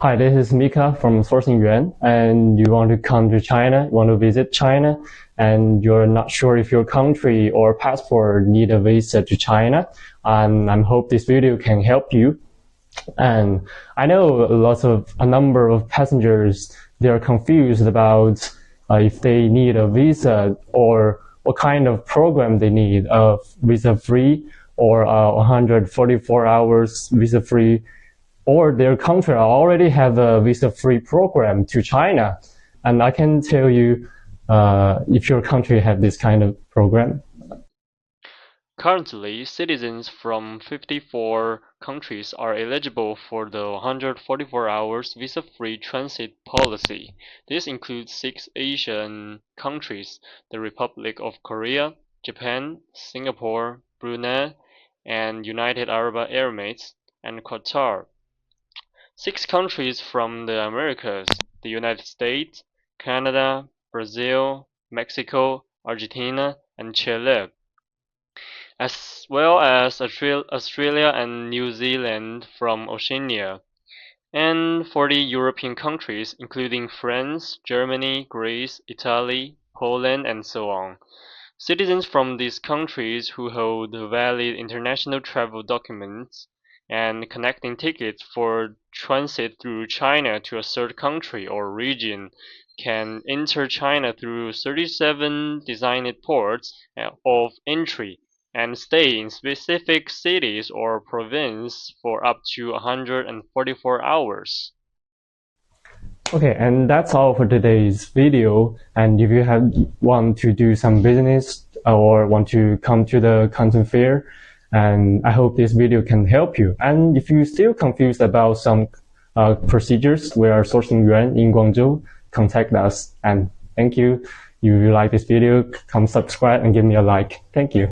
Hi, this is Mika from Sourcingyuan, and you want to come to China, you want to visit China, and you're not sure if your country or passport need a visa to China, and I hope this video can help you. And I know a number of passengers, they are confused about if they need a visa or what kind of program they need, visa-free or 144 hours visa-free, or their country already have a visa-free program to China. And I can tell you if your country have this kind of program. Currently, citizens from 54 countries are eligible for the 144 hours visa-free transit policy. This includes 6 Asian countries: the Republic of Korea, Japan, Singapore, Brunei, and United Arab Emirates, and Qatar. 6 countries from the Americas: the United States, Canada, Brazil, Mexico, Argentina, and Chile, as well as Australia and New Zealand from Oceania, and 40 European countries, including France, Germany, Greece, Italy, Poland, and so on. Citizens from these countries who hold valid international travel documents and connecting tickets for transit through China to a third country or region can enter China through 37 designated ports of entry and stay in specific cities or province for up to 144 hours. Okay, and that's all for today's video. And if you want to do some business or want to come to the Canton Fair, and I hope this video can help you. And if you're still confused about some procedures, we are Sourcingyuan in Guangzhou. Contact us. And thank you. If you like this video, come subscribe and give me a like. Thank you.